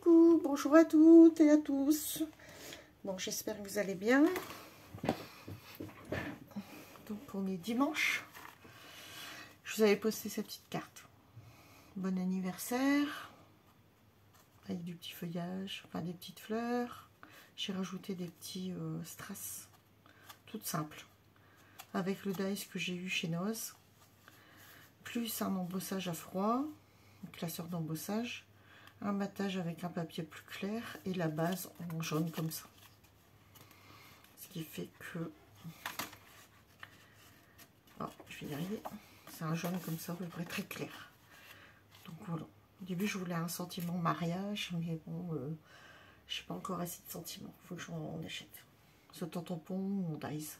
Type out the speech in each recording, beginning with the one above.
Coucou, bonjour à toutes et à tous. Bon, j'espère que vous allez bien. Donc, on est dimanche. Je vous avais posté cette petite carte. Bon anniversaire. Avec du petit feuillage, enfin des petites fleurs. J'ai rajouté des petits strass. Toutes simples. Avec le dice que j'ai eu chez Noz. Plus un embossage à froid. Un classeur d'embossage. Un matage avec un papier plus clair et la base en jaune comme ça. Ce qui fait que... Oh, je vais y arriver. C'est un jaune comme ça, à peu près très clair. Donc voilà. Au début, je voulais un sentiment mariage, mais bon, je n'ai pas encore assez de sentiments. Il faut que j'en achète. Ce tampon, mon dice.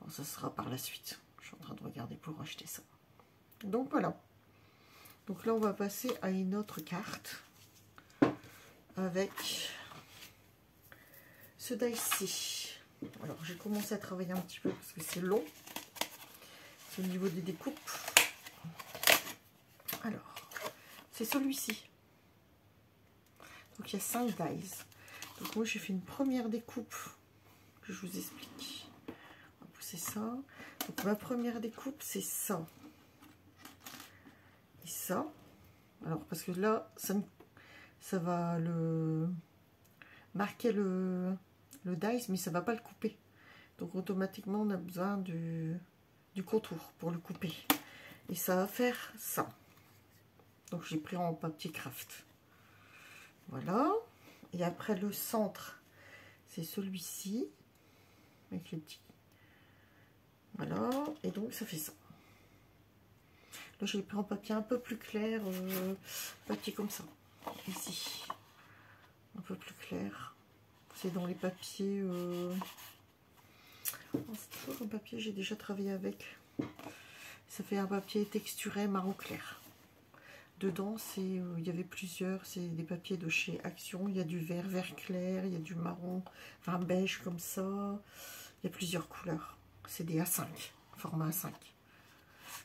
Bon, ça sera par la suite. Je suis en train de regarder pour acheter ça. Donc voilà. Donc là, on va passer à une autre carte avec ce dice-ci. Alors, j'ai commencé à travailler un petit peu parce que c'est long. C'est au niveau des découpes. Alors, c'est celui-ci. Donc, il y a 5 dice. Donc, moi, j'ai fait une première découpe que je vous explique. On va pousser ça. Donc, ma première découpe, c'est ça. Et ça. Alors, parce que là, ça va le marquer le dice, mais ça ne va pas le couper. Donc, automatiquement, on a besoin du contour pour le couper. Et ça va faire ça. Donc, j'ai pris en papier craft. Voilà. Et après, le centre, c'est celui-ci. Avec les petits. Voilà. Et donc, ça fait ça. Là, je l'ai pris en papier un peu plus clair. Papier comme ça. Ici. Un peu plus clair. C'est dans les papiers... c'est toujours un papier, j'ai déjà travaillé avec. Ça fait un papier texturé marron clair. Dedans, il y avait plusieurs. C'est des papiers de chez Action. Il y a du vert, vert clair. Il y a du marron, enfin beige comme ça. Il y a plusieurs couleurs. C'est des A5, format A5.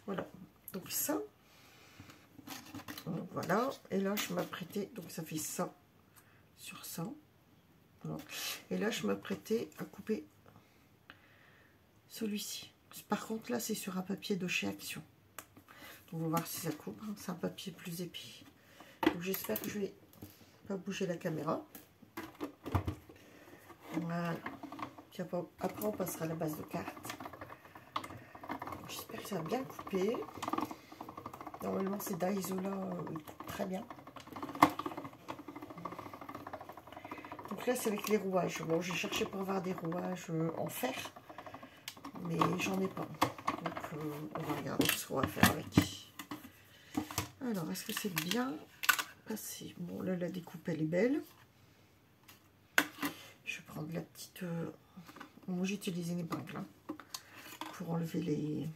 Voilà. Donc ça. Donc voilà. Et là, je m'apprêtais. Donc ça fait ça sur ça. Voilà. Et là, je m'apprêtais à couper celui-ci. Par contre, là, c'est sur un papier de chez Action. Donc, on va voir si ça coupe. C'est un papier plus épais. Donc, j'espère que je vais pas bouger la caméra. Voilà. Puis après, on passera à la base de carte. J'espère que ça va bien couper. Normalement, ces Daiso-là, ils coupent très bien. Donc là, c'est avec les rouages. Bon, j'ai cherché pour avoir des rouages en fer. Mais j'en ai pas. Donc, on va regarder ce qu'on va faire avec. Alors, est-ce que c'est bien passé? Bon, là, la découpe, elle est belle. Je vais prendre la petite... Moi, j'ai utilisé une épingle hein, pour enlever les...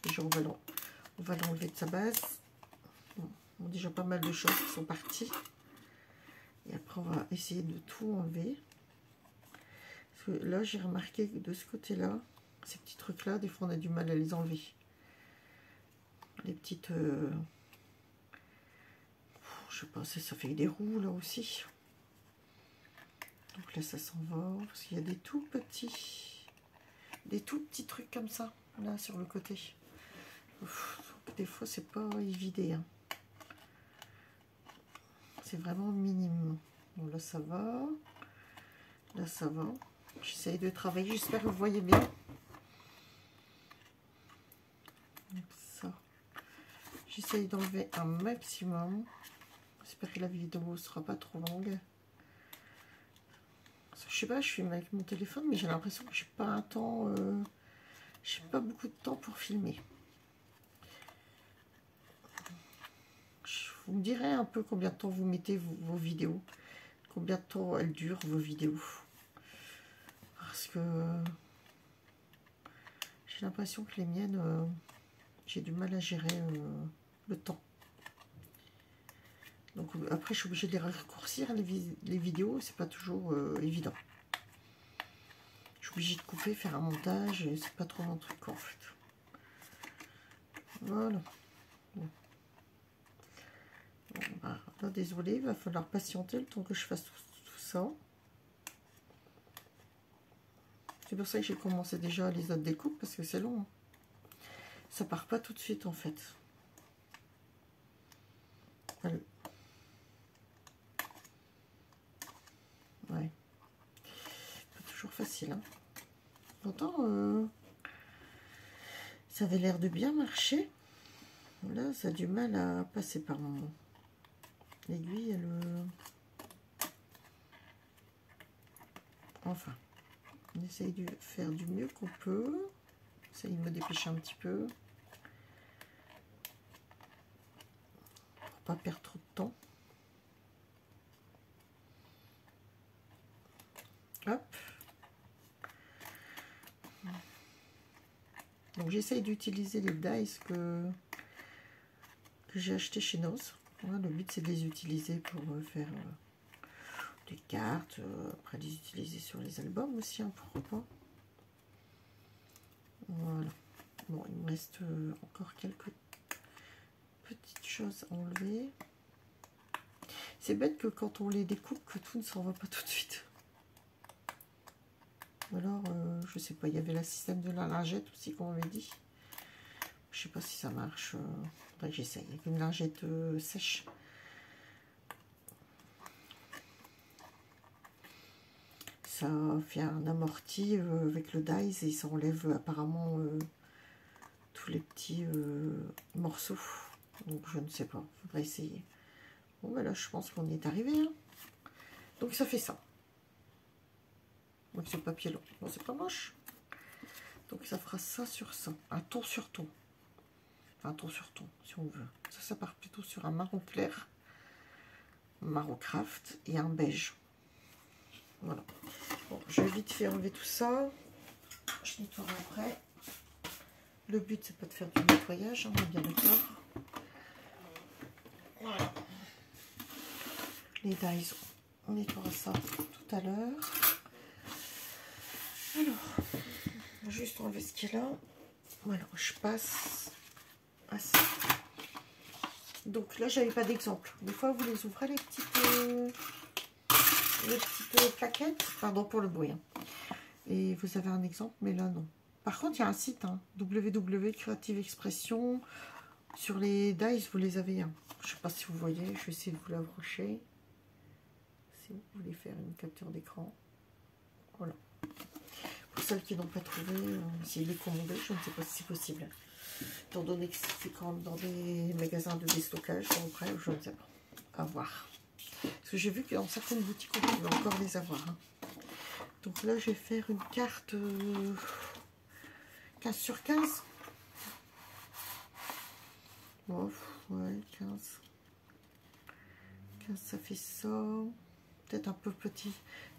Déjà, on va l'enlever de sa base. Bon, on a déjà pas mal de choses qui sont parties. Et après, on va essayer de tout enlever. Parce que là, j'ai remarqué que de ce côté-là, ces petits trucs-là, des fois, on a du mal à les enlever. Les petites... je sais pas, ça fait des roues, là aussi. Donc là, ça s'en va. Parce qu'il y a des tout petits... Des tout petits trucs comme ça, là, sur le côté. Des fois, c'est pas évident. Hein. C'est vraiment minime. Bon, là, ça va. Là, ça va. J'essaye de travailler. J'espère que vous voyez bien. J'essaye d'enlever un maximum. J'espère que la vidéo ne sera pas trop longue. Je sais pas, je filme avec mon téléphone, mais j'ai l'impression que j'ai pas un temps... j'ai pas beaucoup de temps pour filmer. Vous me direz un peu combien de temps vous mettez vos vidéos. Combien de temps elles durent, vos vidéos. Parce que... j'ai l'impression que les miennes... j'ai du mal à gérer le temps. Donc après, je suis obligée de les raccourcir, les vidéos. C'est pas toujours évident. Je suis obligée de couper, faire un montage. Et c'est pas trop mon truc, en fait. Voilà. Bon. Bon, bah, Là, désolé, il va falloir patienter le temps que je fasse tout ça. C'est pour ça que j'ai commencé déjà les autres découpes, parce que c'est long. Hein. Ça part pas tout de suite, en fait. Allez. Ouais. Pas toujours facile. Hein. Pourtant, ça avait l'air de bien marcher. Là, ça a du mal à passer par mon aiguille et le... Enfin, on essaye de faire du mieux qu'on peut. J'essaye de me dépêcher un petit peu. Pour pas perdre trop de temps. Hop. Donc j'essaye d'utiliser les dies que j'ai acheté chez Nos. Voilà, le but c'est de les utiliser pour faire des cartes, après les utiliser sur les albums aussi, hein, pourquoi pas. Voilà. Bon, il me reste encore quelques petites choses à enlever. C'est bête que quand on les découpe, que tout ne s'en va pas tout de suite. Alors, je sais pas, il y avait le système de la lingette aussi qu'on m'avait dit. Je sais pas si ça marche. Faudrait que j'essaye avec une lingette sèche. Ça fait un amorti avec le dies et ça enlève apparemment tous les petits morceaux. Donc je ne sais pas, faudrait essayer. Bon ben là je pense qu'on y est arrivé. Hein. Donc ça fait ça. Donc c'est papier long. Bon c'est pas moche. Donc ça fera ça sur ça. Un ton sur ton. Enfin un ton sur ton si on veut. Ça part plutôt sur un marron clair. Marron craft et un beige. Voilà. Bon, je vais vite fait enlever tout ça. Je nettoierai après. Le but, c'est pas de faire du nettoyage, hein, on est bien d'accord. Voilà. Les dies, on nettoiera ça tout à l'heure. Alors, on va juste enlever ce qui est là. Voilà, je passe à ça. Donc là, j'avais pas d'exemple. Des fois, vous les ouvrez, les petites plaquettes. Pardon pour le bruit. Hein. Et vous avez un exemple, mais là, non. Par contre, il y a un site, hein, www Creative Expression. Sur les dies, vous les avez. Hein. Je ne sais pas si vous voyez, je vais essayer de vous l'approcher. Si vous voulez faire une capture d'écran. Voilà. Pour celles qui n'ont pas trouvé, s'il est commandé, je ne sais pas si c'est possible. Étant donné que c'est quand même dans des magasins de déstockage, donc après, je ne sais pas. À voir. Parce que j'ai vu que dans certaines boutiques, on pouvait encore les avoir. Hein. Donc là, je vais faire une carte 15 sur 15. Bon, ouais, 15. 15, ça fait ça. Peut-être un peu petit.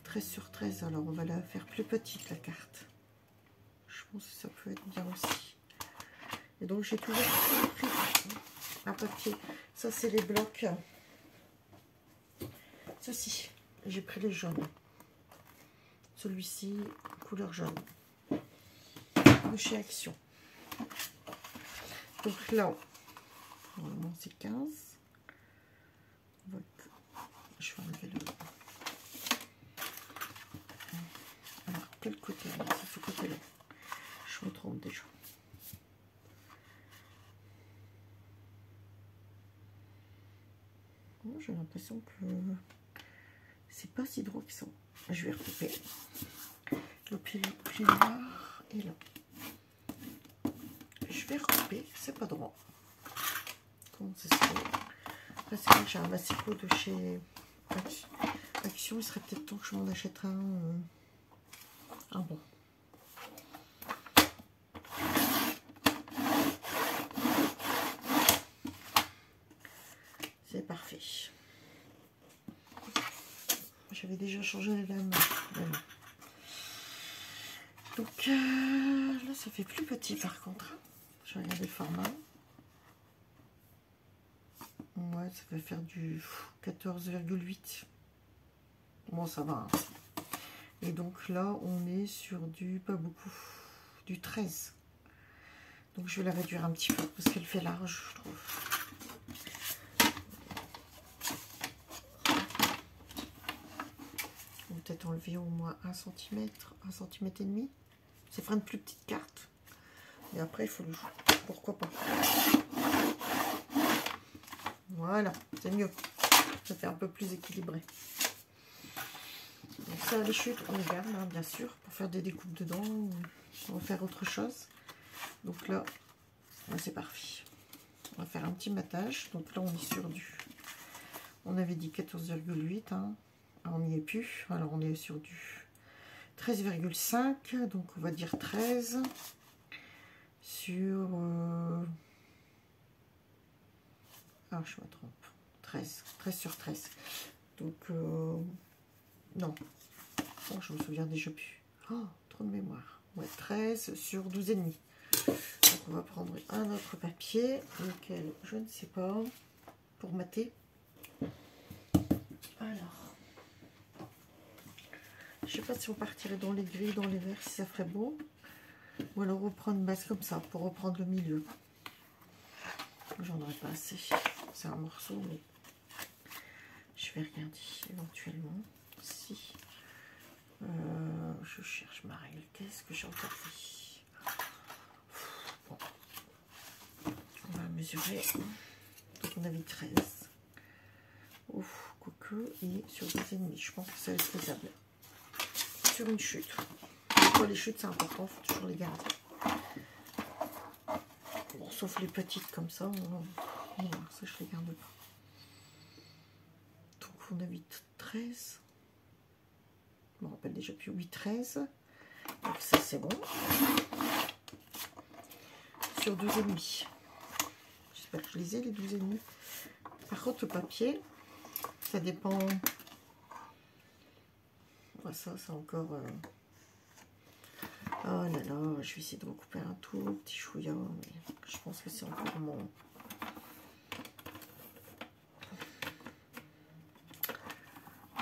13 sur 13. Alors, on va la faire plus petite, la carte. Je pense que ça peut être bien aussi. Et donc, j'ai toujours pris un papier. Ça, c'est les blocs. Ceci, j'ai pris les jaunes. Celui-ci, couleur jaune. De chez Action. Donc là, normalement, c'est 15. Je vais enlever le... Alors, quel côté? C'est ce côté-là. Je me trompe déjà. J'ai l'impression que c'est pas si droit que ça. Je vais recouper. Le pli noir est là. Je vais recouper. C'est pas droit. Comment ça se fait? Après, c'est vrai que j'ai un massicot de chez Action. Il serait peut-être temps que je m'en achèterai un bon. C'est parfait. J'avais déjà changé la laine. Donc là, ça fait plus petit par contre. Je vais regarder le format. Ouais, ça va faire du 14,8. Bon, ça va. Hein. Et donc là, on est sur du, pas beaucoup, du 13. Donc je vais la réduire un petit peu parce qu'elle fait large, je trouve. peut-être enlever au moins 1 cm, 1 cm et demi. Ça fera une plus petite carte. Et après, il faut le jouer. Pourquoi pas. Voilà, c'est mieux. Ça fait un peu plus équilibré. Donc ça, les chutes, on les garde, hein, bien sûr, pour faire des découpes dedans ou on va faire autre chose. Donc là, c'est parfait. On va faire un petit matage. Donc là, on est sur du... On avait dit 14,8. Hein. On n'y est plus. Alors, on est sur du 13,5. Donc, on va dire 13. Sur... Ah, je me trompe. 13. 13 sur 13. Donc, non. Oh, je me souviens déjà plus. Oh, trop de mémoire. Ouais, 13 sur 12,5. Donc, on va prendre un autre papier, lequel, je ne sais pas, pour mater. Alors, je sais pas si on partirait dans les gris, dans les verts, si ça ferait beau. Ou alors reprendre une base comme ça, pour reprendre le milieu. J'en aurais pas assez. C'est un morceau, mais je vais regarder éventuellement si... je cherche ma règle. Qu'est-ce que j'ai encore fait? Bon. On va mesurer. Donc on avait 13. Ouf, quoique, et sur 2,5. Je pense que ça va être faisable. Sur une chute. Pourquoi les chutes c'est important, il faut toujours les garder. Bon, sauf les petites comme ça, ça je les garde pas. Donc on a 13. Je me rappelle déjà plus 13. Donc ça c'est bon. Sur 12,5. J'espère que je les ai les 12,5. Par contre le papier, ça dépend. Ça c'est encore... Oh là là, je vais essayer de recouper un tout petit chouïa, mais je pense que c'est encore mon...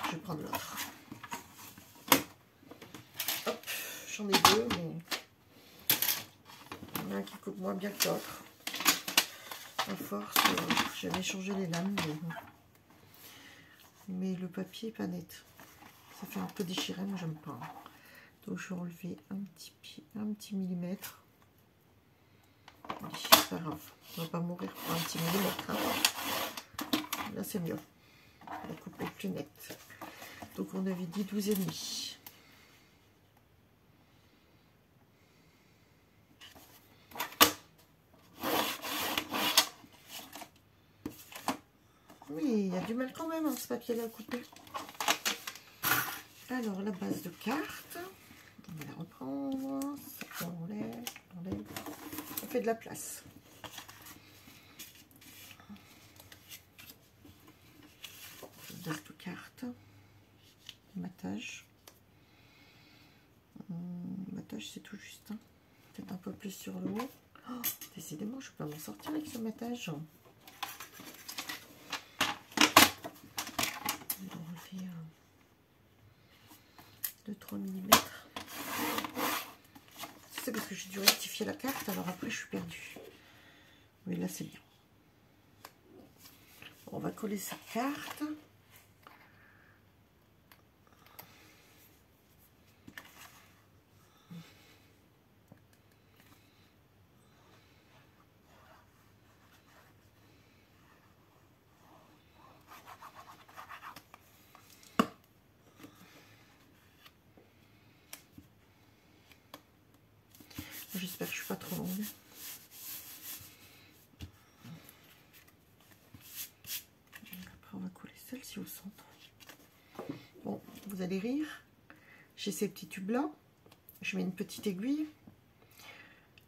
Je vais prendre l'autre. Hop, j'en ai deux, mais il y en a un qui coupe moins bien que l'autre. À force, j'avais changé les lames, mais le papier est pas net. Ça fait un peu déchiré, moi j'aime pas. Donc je vais enlever un petit millimètre. Allez, c'est pas grave, on va pas mourir pour un petit millimètre. Hein. Là c'est mieux. La coupe est plus nette. Donc on avait dit 12,5. Oui, il y a du mal quand même, hein, ce papier-là à couper. Alors, la base de carte, on va la reprendre. On enlève. On fait de la place. Base de carte. Matage. Matage, c'est tout juste. Hein. Peut-être un peu plus sur le haut. Oh, décidément, je peux m'en sortir avec ce matage. On va enlever 2-3 mm. C'est parce que j'ai dû rectifier la carte, alors après je suis perdue. Mais là c'est bien. On va coller cette carte. J'espère que je suis pas trop longue. Après on va coller celle-ci au centre. Bon, vous allez rire. J'ai ces petits tubes là. Je mets une petite aiguille.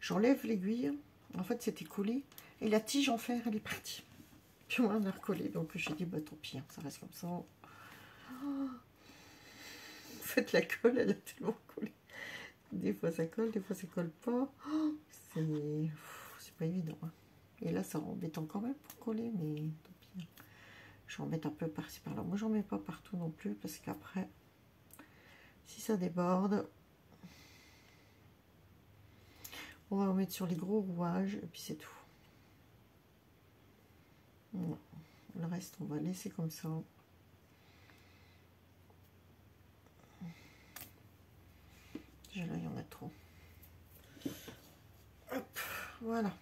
J'enlève l'aiguille. En fait c'était collé. Et la tige en fer elle est partie. Puis moi on a recollé. Donc j'ai dit bah tant pis, hein, ça reste comme ça. Oh. En fait la colle elle a tellement collé. Des fois ça colle, des fois ça colle pas. Oh, c'est pas évident. Hein. Et là ça embêtant quand même pour coller, mais tant pis. J'en mets un peu par-ci par-là. Moi j'en mets pas partout non plus parce qu'après, si ça déborde, on va en mettre sur les gros rouages et puis c'est tout. Voilà. Le reste on va laisser comme ça. Déjà là, il y en a trop. Hop, voilà.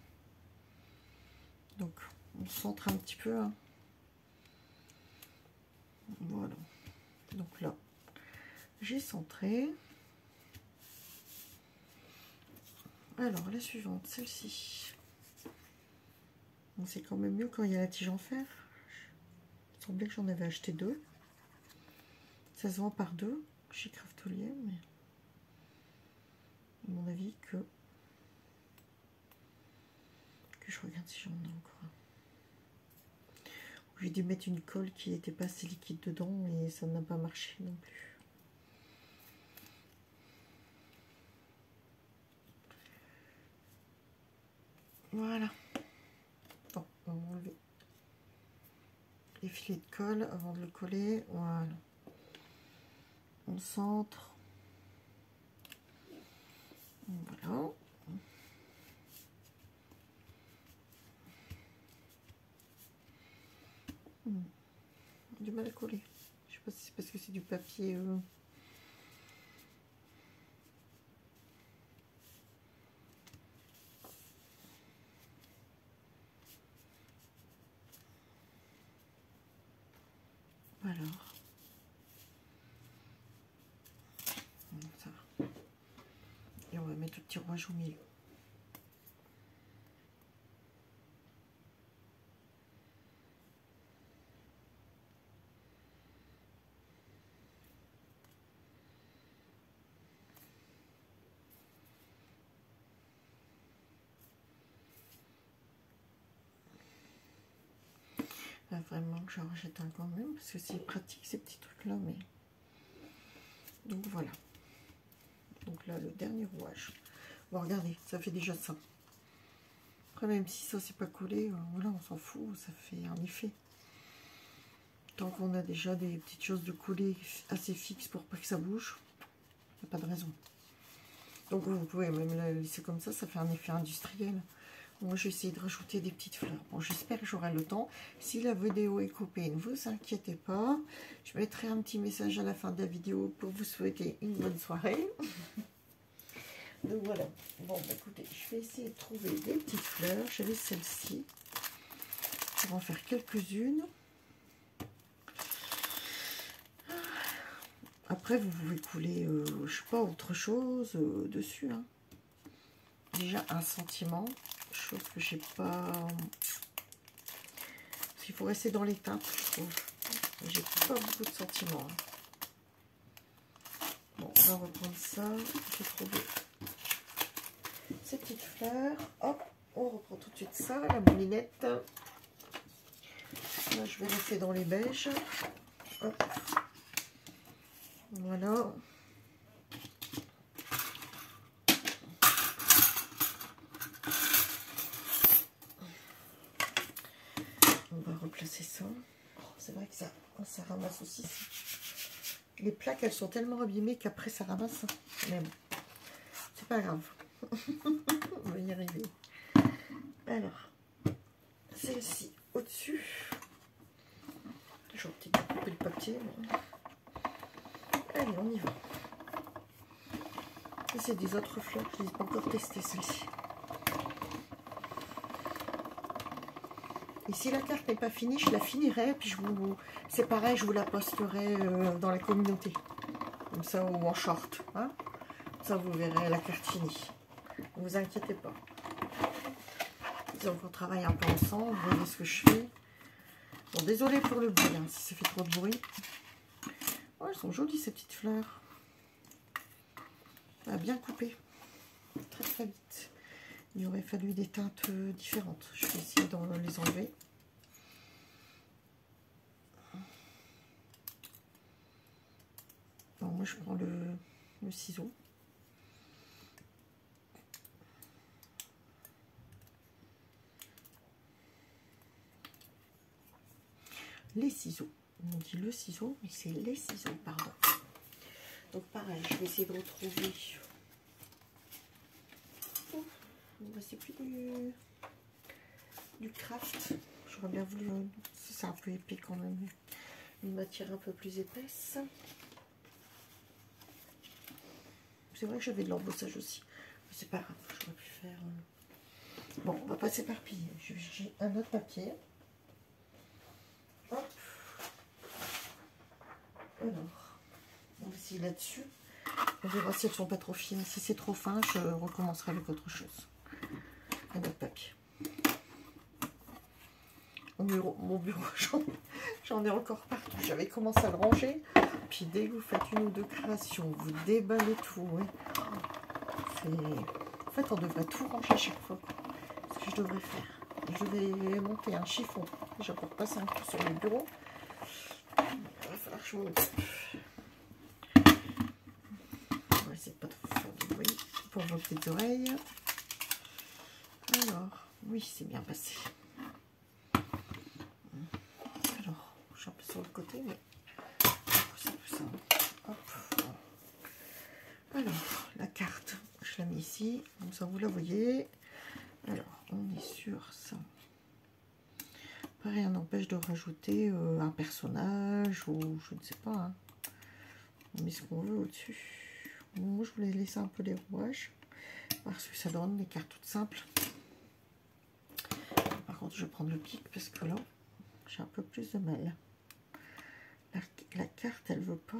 Donc, on centre un petit peu. Hein. Voilà. Donc là, j'ai centré. Alors, la suivante, celle-ci. C'est quand même mieux quand il y a la tige en fer. Il me semblait que j'en avais acheté 2. Ça se vend par 2 chez Craftelier, mais à mon avis que je regarde si j'en ai encore un. J'ai dû mettre une colle qui n'était pas assez liquide dedans et ça n'a pas marché non plus. Voilà. Bon, on va enlever les filets de colle avant de le coller. Voilà. On centre. Voilà. Du mal à coller. Je sais pas si c'est parce que c'est du papier. Alors. Ça va. Et on va mettre le petit rouage au milieu. Là, vraiment que j'en rachète un quand même parce que c'est pratique ces petits trucs là, mais donc voilà. Donc là, le dernier rouage. Bon, regardez, ça fait déjà ça. Après, même si ça c'est pas collé, voilà, on s'en fout, ça fait un effet. Tant qu'on a déjà des petites choses de coller assez fixes pour pas que ça bouge, il n'y a pas de raison. Donc vous pouvez même la laisser comme ça fait un effet industriel. Moi, je vais essayer de rajouter des petites fleurs. Bon, j'espère que j'aurai le temps. Si la vidéo est coupée, ne vous inquiétez pas. Je mettrai un petit message à la fin de la vidéo pour vous souhaiter une bonne soirée. Donc voilà. Bon, bah, écoutez, je vais essayer de trouver des petites fleurs. J'avais celle-ci. Je vais en faire quelques-unes. Après, vous pouvez couler, je sais pas, autre chose dessus. Hein. Déjà, un sentiment. Chose que j'ai pas... Parce qu'il faut rester dans les teintes, je trouve. J'ai pas beaucoup de sentiments. Hein. Bon, on va reprendre ça. J'ai trouvé ces petites fleurs. Hop, on reprend tout de suite ça, la moulinette. Là, je vais rester dans les beiges. Hop. Voilà. On va replacer ça. Oh, c'est vrai que ça ramasse aussi. Les plaques, elles sont tellement abîmées qu'après ça ramasse. Mais bon, c'est pas grave. On va y arriver. Alors, celle-ci au-dessus. J'aurais peut-être coupé le papier. Mais... Allez, on y va. C'est des autres fleurs. Je ne les ai pas encore testées, celle-ci. Et si la carte n'est pas finie, je la finirai. Puis c'est pareil, je vous la posterai dans la communauté. Comme ça, ou en short. Hein, ça, vous verrez la carte finie. Ne vous inquiétez pas. Donc, on travaille un peu ensemble. Vous voyez ce que je fais. Bon, désolé pour le bruit, hein, si ça fait trop de bruit. Oh, elles sont jolies, ces petites fleurs. Ah, bien coupées. Très, très vite. Il aurait fallu des teintes différentes. Je vais essayer de les enlever. Bon, moi, je prends le ciseau. Les ciseaux. On dit le ciseau, mais c'est les ciseaux, pardon. Donc, pareil, je vais essayer de retrouver... C'est plus du craft. J'aurais bien voulu... C'est un peu épais quand même. Une matière un peu plus épaisse. c'est vrai que j'avais de l'embossage aussi. Mais c'est pas grave, j'aurais pu faire... Bon, on va pas s'éparpiller. J'ai un autre papier. Hop. Alors, on va essayer là-dessus. On verra si elles sont pas trop fines. Si c'est trop fin, je recommencerai avec autre chose. Un autre papier. Mon bureau, j'en ai encore partout. J'avais commencé à le ranger. Puis dès que vous faites une ou deux créations, vous déballez tout. Oui. En fait, on devrait tout ranger à chaque fois. Ce que je devrais faire. Je vais monter un chiffon. Déjà pour passer un coup sur le bureau. Il va falloir que je me... On va essayer de pas trop faire de bruit pour vos petites oreilles. Alors, oui, c'est bien passé. Alors, je suis un peu sur le côté, mais c'est plus ça. Hop. Alors, la carte, je la mets ici, comme ça vous la voyez. Alors, on est sur ça. Rien n'empêche de rajouter un personnage ou je ne sais pas. Hein. On met ce qu'on veut au-dessus. Moi, je voulais laisser un peu les rouages parce que ça donne des cartes toutes simples. Par contre, je vais prendre le pic parce que là, j'ai un peu plus de mal. La carte, elle veut pas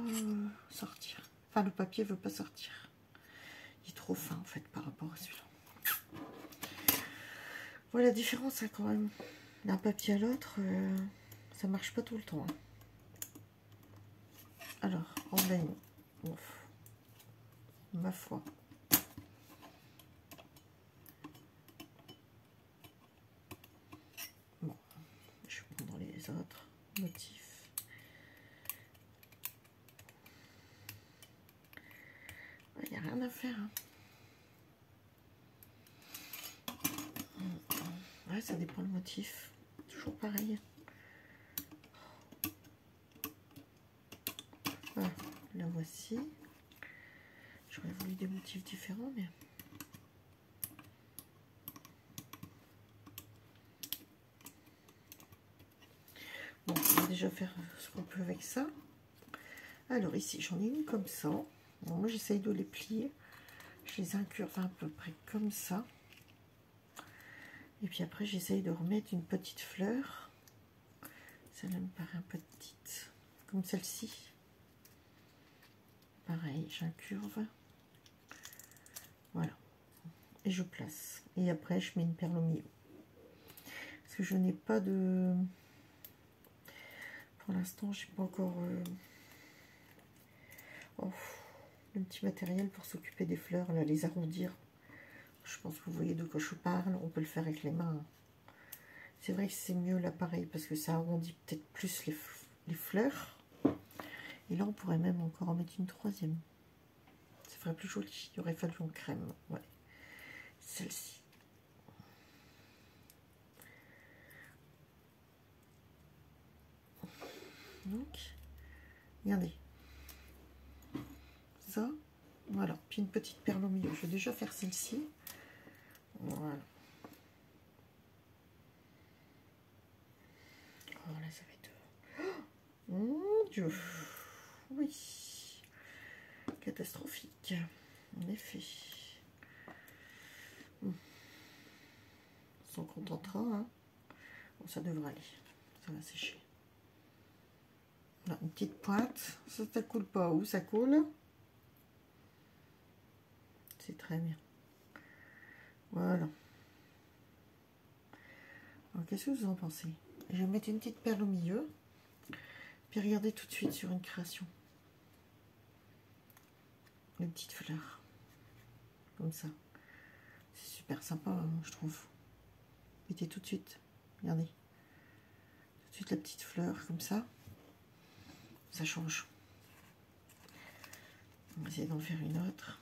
sortir. Enfin, le papier veut pas sortir. Il est trop fin en fait par rapport à celui-là. Voilà la différence hein, quand même. D'un papier à l'autre, ça marche pas tout le temps. Hein. Alors, en laine, ma foi. Bon, je vais prendre les autres motifs. Il n'y a rien à faire. Hein. Ouais, ça dépend le motif. Toujours pareil. Voilà, la voici. J'aurais voulu des motifs différents, mais... Bon, on va déjà faire ce qu'on peut avec ça. Alors ici, j'en ai une comme ça. Bon, moi, j'essaye de les plier. Je les incurve à peu près comme ça. Et puis après, j'essaye de remettre une petite fleur. Celle-là me paraît un peu petite. Comme celle-ci. Pareil, j'incurve. Voilà. Et je place. Et après, je mets une perle au milieu. Parce que je n'ai pas de... Pour l'instant, je n'ai pas encore... le petit matériel pour s'occuper des fleurs, là, les arrondir. Je pense que vous voyez de quoi je parle. On peut le faire avec les mains. C'est vrai que c'est mieux l'appareil parce que ça arrondit peut-être plus les fleurs. Et là, on pourrait même encore en mettre une troisième. Ça ferait plus joli. Il aurait fallu en crème. Ouais. Celle-ci. Donc, regardez. Ça. Voilà. Puis une petite perle au milieu. Je vais déjà faire celle-ci. Voilà. Oh là, ça va être... Oh, mon Dieu. Oui. Catastrophique. En effet. On s'en contentera. Hein. Bon, ça devrait aller. Ça va sécher. Voilà, une petite pointe. Ça coule pas où ça coule. C'est très bien. Voilà. Alors, qu'est-ce que vous en pensez? Je vais mettre une petite perle au milieu. Puis regardez tout de suite sur une création. Une petite fleur. Comme ça. C'est super sympa, hein, je trouve. Mettez tout de suite. Regardez. Tout de suite la petite fleur, comme ça. Ça change. On va essayer d'en faire une autre.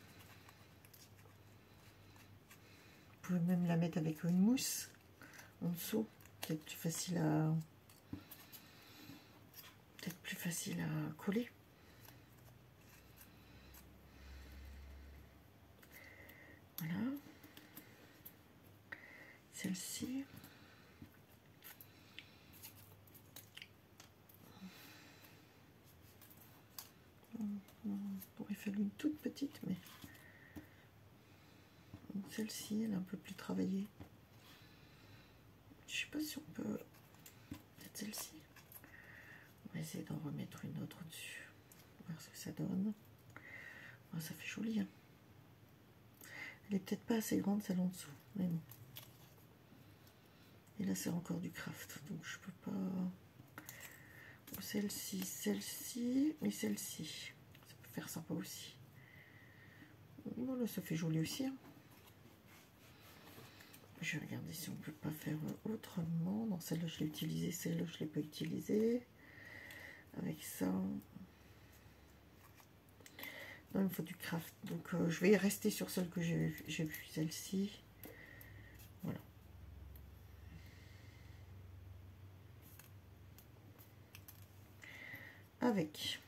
Vous pouvez même la mettre avec une mousse en dessous. Peut-être plus facile à... Peut-être plus facile à coller. Voilà. Celle-ci. Il aurait fallu une toute petite, mais Celle-ci, elle est un peu plus travaillée. Je sais pas si on peut... Peut-être celle-ci. On va essayer d'en remettre une autre dessus. Voir ce que ça donne. Oh, ça fait joli. Hein. Elle est peut-être pas assez grande celle en dessous. Mais bon. Et là c'est encore du craft. Donc je peux pas... Celle-ci, celle-ci et celle-ci. Ça peut faire sympa aussi. Bon là ça fait joli aussi. Hein. Je vais regarder si on peut pas faire autrement. Non, celle-là je l'ai utilisée, celle-là je l'ai pas utilisée. Avec ça. Non, il me faut du craft. Donc je vais rester sur celle que j'ai vue, celle-ci. Voilà. Avec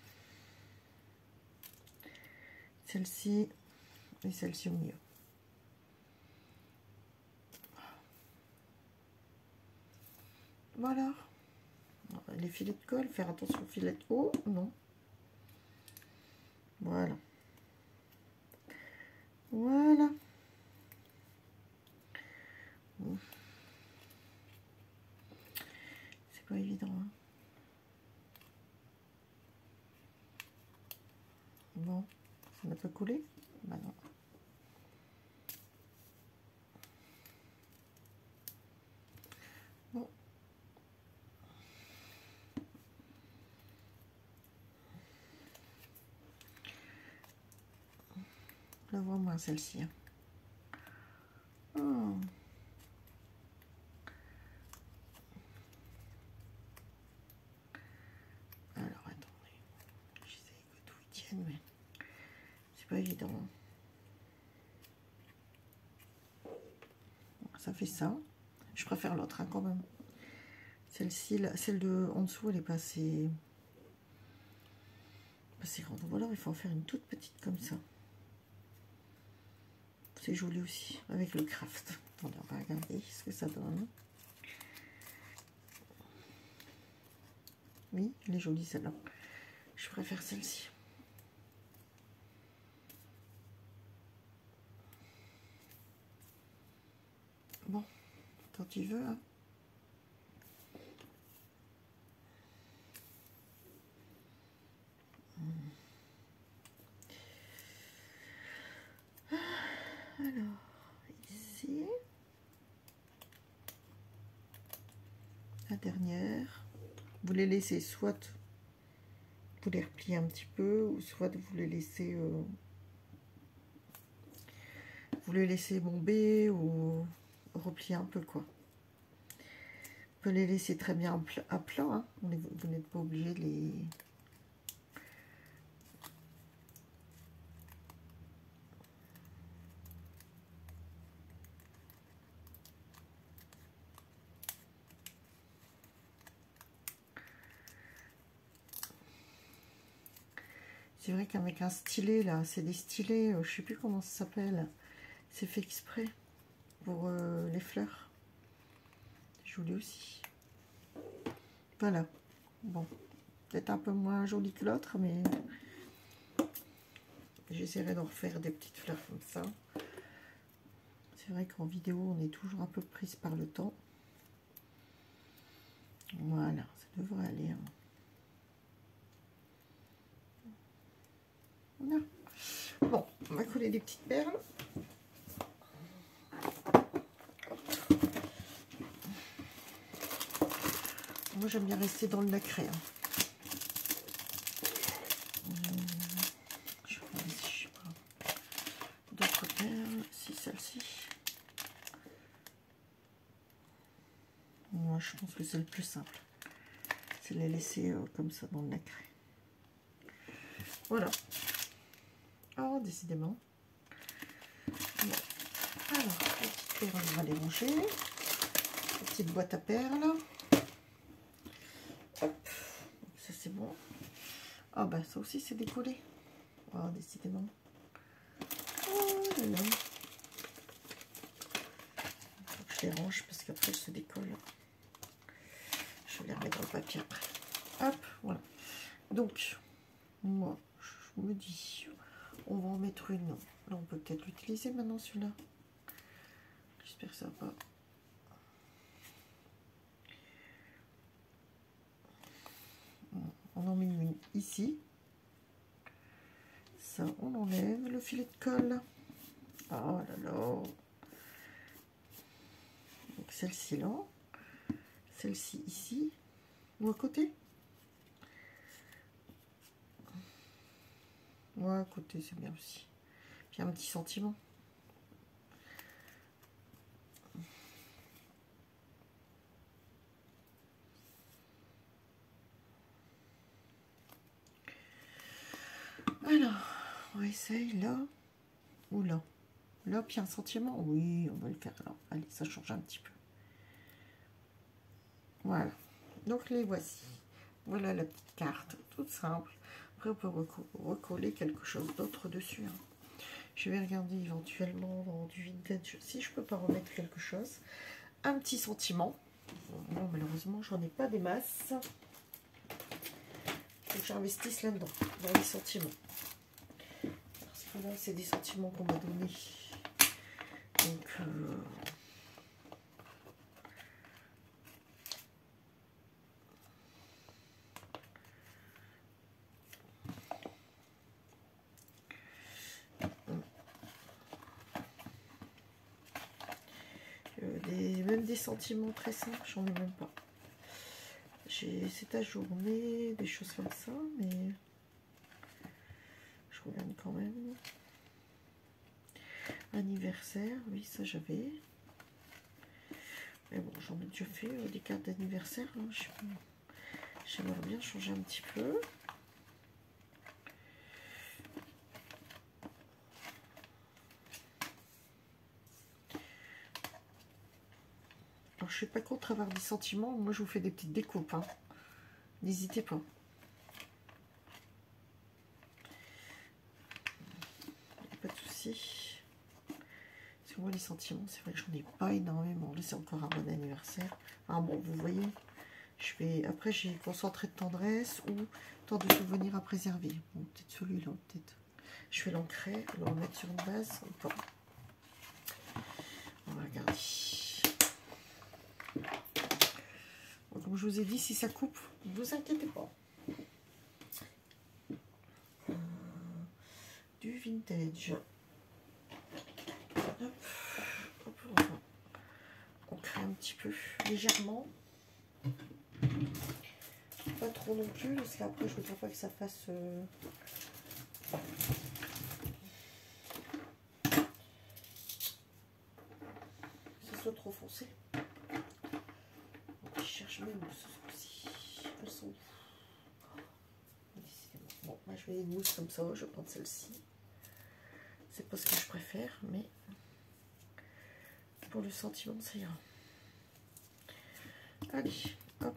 celle-ci et celle-ci au milieu. Voilà. Les filets de colle, faire attention aux filets de haut, non. Voilà. Voilà. C'est pas évident. Hein. Bon, ça n'a pas collé? Bah non. Bon. La vois moins celle-ci. Hein. Oh. Alors attendez, j'essaie que tout y tienne, mais c'est pas évident. Ça fait ça. Je préfère l'autre hein, quand même. Celle-ci, celle de en dessous, elle est pas assez grande. Ou alors il faut en faire une toute petite comme ça. C'est joli aussi avec le craft. Attendez, on va regarder ce que ça donne. Oui, elle est jolie celle-là. Je préfère celle-ci. Bon, quand tu veux. Hein. Alors, ici, la dernière. Vous les laissez soit vous les repliez un petit peu, ou soit vous les laissez bomber ou replier un peu quoi. Vous pouvez les laisser très bien à plat, hein. Vous n'êtes pas obligé de les... C'est vrai qu'avec un stylet là, c'est des stylets, je sais plus comment ça s'appelle, c'est fait exprès pour les fleurs. Joli aussi. Voilà. Bon, peut-être un peu moins joli que l'autre, mais j'essaierai d'en refaire des petites fleurs comme ça. C'est vrai qu'en vidéo, on est toujours un peu prise par le temps. Voilà, ça devrait aller. Hein. Voilà. Bon, on va coller des petites perles. Moi, j'aime bien rester dans le nacré. Hein. Je vais regarder si je sais pas. D'autres perles, si celle-ci. Moi, je pense que c'est le plus simple. C'est les laisser comme ça dans le nacré. Voilà. Oh, décidément. Bon. Alors, les petites perles, on va les ranger. La petite boîte à perles. Hop. Ça, c'est bon. Ah, bah, ça aussi, c'est décollé. Oh, décidément. Oh là là. Faut que je les range parce qu'après, elles se décollent. Je vais les remettre dans le papier après. Hop, voilà. Donc, moi, je me dis, on va en mettre une. Là, on peut peut-être l'utiliser maintenant, celui-là. J'espère que ça va pas. On en met une ici. Ça, on enlève le filet de colle. Oh là là. Donc celle-ci là. Celle-ci ici. Ou à côté. Ouais, à côté, c'est bien aussi. Puis un petit sentiment. Alors, on essaye là ou là. Là, puis un sentiment. Oui, on va le faire là. Allez, ça change un petit peu. Voilà. Donc les voici. Voilà la petite carte, toute simple. Après, on peut recoller quelque chose d'autre dessus. Hein. Je vais regarder éventuellement dans du vintage si je peux pas remettre quelque chose. Un petit sentiment. Bon, malheureusement, j'en ai pas des masses. Faut que j'investisse là-dedans, dans les sentiments. Parce que là, c'est des sentiments qu'on m'a donnés. Donc, même des sentiments très simples, j'en ai même pas. C'est ta journée, des choses comme ça, mais je regarde quand même. Anniversaire, oui, ça j'avais. Mais bon, j'en ai déjà fait des cartes d'anniversaire. Hein. J'aimerais bien changer un petit peu. Alors, je suis pas contre avoir des sentiments. Moi, je vous fais des petites découpes. Hein. N'hésitez pas. Pas de souci. Parce que moi, les sentiments, c'est vrai que j'en ai pas énormément. Là, c'est encore un bon anniversaire. Ah bon, vous voyez, je vais. Après, j'ai concentré de tendresse ou tant de souvenirs à préserver. Bon, peut-être celui-là, peut-être. Je vais l'ancrer, le remettre sur une base ou pas. On va regarder. Bon, comme je vous ai dit, si ça coupe, ne vous inquiétez pas. Du vintage. Hop, hop, on crée un petit peu légèrement. Pas trop non plus, parce qu'après je ne voudrais pas que ça fasse que ce soit trop foncé. Je cherche mes mousses aussi. Elles sont où? Bon, moi je vais une mousse comme ça, je vais prendre celle-ci. C'est pas ce que je préfère, mais pour le sentiment, ça ira. Allez, hop.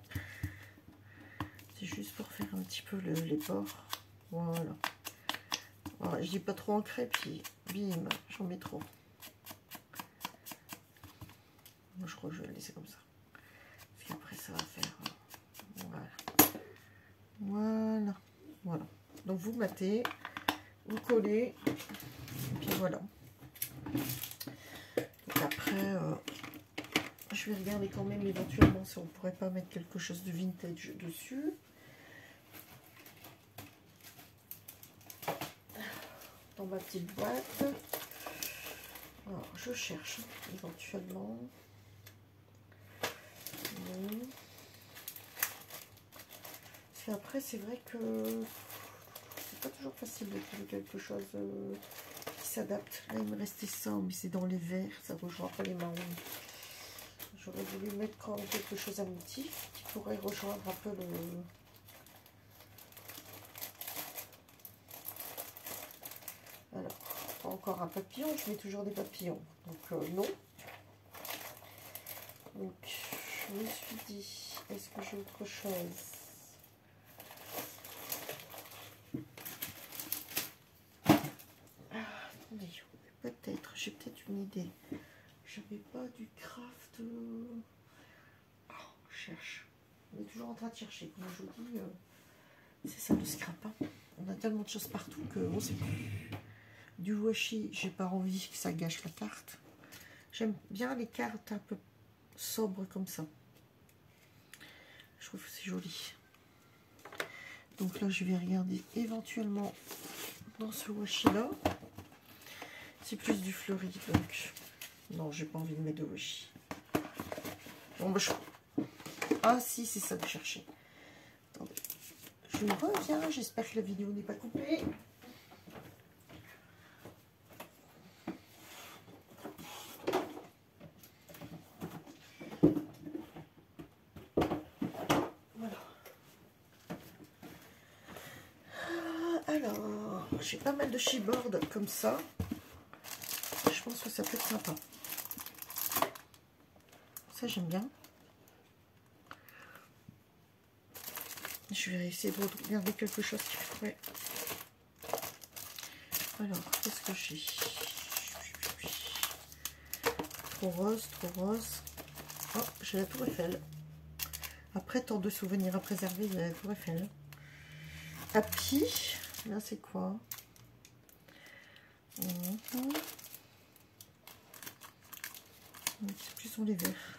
C'est juste pour faire un petit peu les bords. Voilà. Voilà, je dis pas trop ancré, puis bim, j'en mets trop. Moi, je crois que je vais le laisser comme ça. Parce qu'après, ça va faire... voilà. Voilà. Voilà. Donc, vous matez, vous collez, et puis voilà. Donc après, je vais regarder quand même éventuellement si on pourrait pas mettre quelque chose de vintage dessus. Dans ma petite boîte. Alors, je cherche éventuellement. Parce qu'après, c'est vrai que c'est pas toujours facile de trouver quelque chose qui s'adapte. Là, il me restait ça, mais c'est dans les verts, ça ne rejoint pas les marrons. J'aurais voulu mettre quand même quelque chose à motif qui pourrait rejoindre un peu le... Alors, pas encore un papillon, je mets toujours des papillons. Donc, non. Donc, je me suis dit, est-ce que j'ai autre chose? Attendez, peut-être, j'ai peut-être une idée. J'avais pas du craft. Oh, je cherche. On est toujours en train de chercher. Comme je vous dis, c'est ça le scrap. Hein. On a tellement de choses partout que on sait plus. Du washi, j'ai pas envie que ça gâche la carte. J'aime bien les cartes un peu sobres comme ça. Je trouve que c'est joli. Donc là, je vais regarder éventuellement dans ce washi là. C'est plus du fleuri, donc non, j'ai pas envie de mettre de washi. Bon, bah, ah si, c'est ça que je cherchais. Attendez, je reviens. J'espère que la vidéo n'est pas coupée. Voilà. Alors, j'ai pas mal de chipboard comme ça. Je pense que ça peut être sympa. Ça, j'aime bien. Je vais essayer de regarder quelque chose qui pourrait... Alors, qu'est-ce que j'ai? Trop rose, trop rose. Oh, j'ai la Tour Eiffel. Après tant de souvenirs à préserver, il y a la Tour Eiffel. Happy. Là, c'est quoi? C'est plus dans les verts.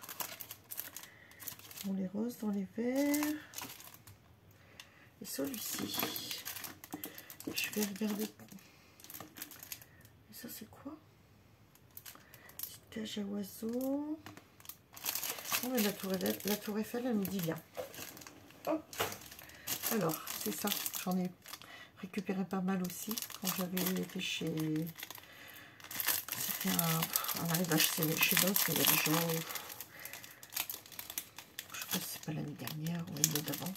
Dans les roses, dans les verts. Et celui-ci. Je vais regarder. Et ça, c'est quoi? Petite cage à oiseaux. Oh, mais la Tour Eiffel, elle me dit bien. Oh. Alors, c'est ça. J'en ai récupéré pas mal aussi quand j'avais été chez... C'était un arrivage chez Boss, il y a des gens... Je sais pas si c'est pas l'année dernière ou l'année d'avant.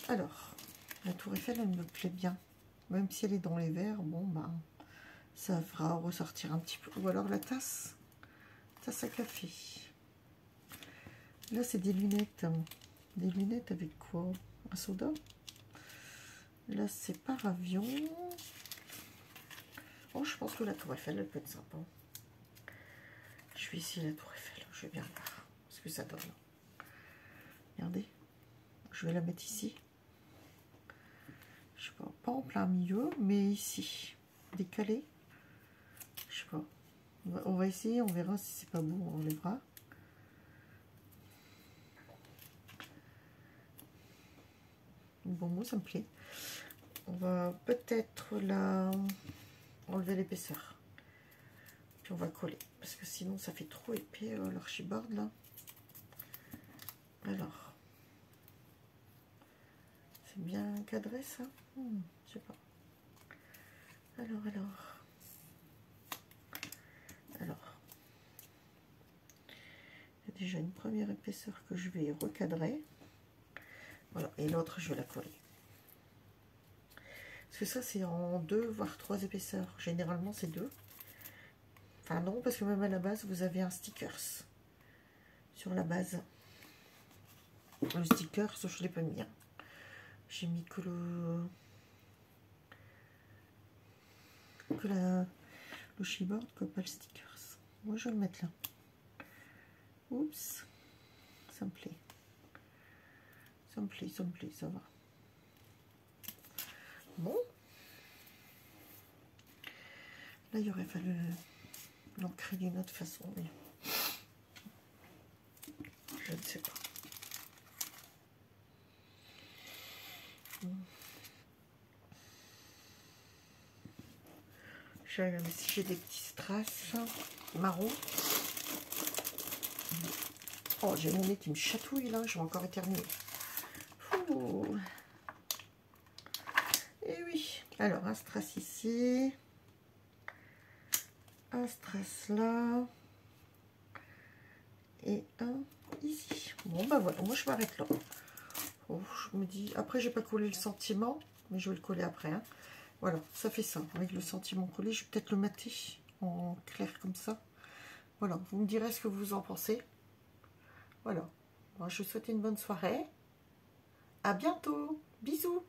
Alors, la Tour Eiffel, elle me plaît bien. Même si elle est dans les verres, bon, bah, ça fera ressortir un petit peu. Ou alors la tasse à café. Là, c'est des lunettes. Des lunettes avec quoi? Un soda. Là, c'est par avion. Oh, je pense que la Tour Eiffel, elle peut être sympa. Je vais essayer la Tour Eiffel. Je vais bien voir ce que ça donne. Regardez. Je vais la mettre ici. Je sais pas en plein milieu, mais ici. Décalé. Je sais pas. On va essayer, on verra si c'est pas beau, on enlèvera. Bon, moi, ça me plaît. On va peut-être enlever l'épaisseur. Puis on va coller. Parce que sinon, ça fait trop épais, l'archiboard, là. Alors. C'est bien cadré, ça? Je sais pas. Alors. Il y a déjà une première épaisseur que je vais recadrer. Voilà. Et l'autre, je vais la coller. Parce que ça, c'est en 2, voire 3 épaisseurs. Généralement, c'est 2. Enfin, non, parce que même à la base, vous avez un stickers sur la base. Le sticker, je ne l'ai pas mis. Hein. J'ai mis que le chipboard, que pas le stickers. Moi, je vais le mettre là. Oups. Ça me plaît. Ça me plaît, ça va. Bon. Là, il aurait fallu l'ancrer d'une autre façon, mais je ne sais pas. J'ai des petits strass marron. Oh, j'ai mon nez qui me chatouille là, je vais encore éternuer. Et oui, alors un strass ici, un strass là, et un ici. Bon bah voilà, moi je m'arrête là. Oh, je me dis, après j'ai pas collé le sentiment, mais je vais le coller après. Hein. Voilà, ça fait ça. Avec le sentiment collé, je vais peut-être le mater en clair comme ça. Voilà, vous me direz ce que vous en pensez. Voilà, moi je vous souhaite une bonne soirée. À bientôt, bisous.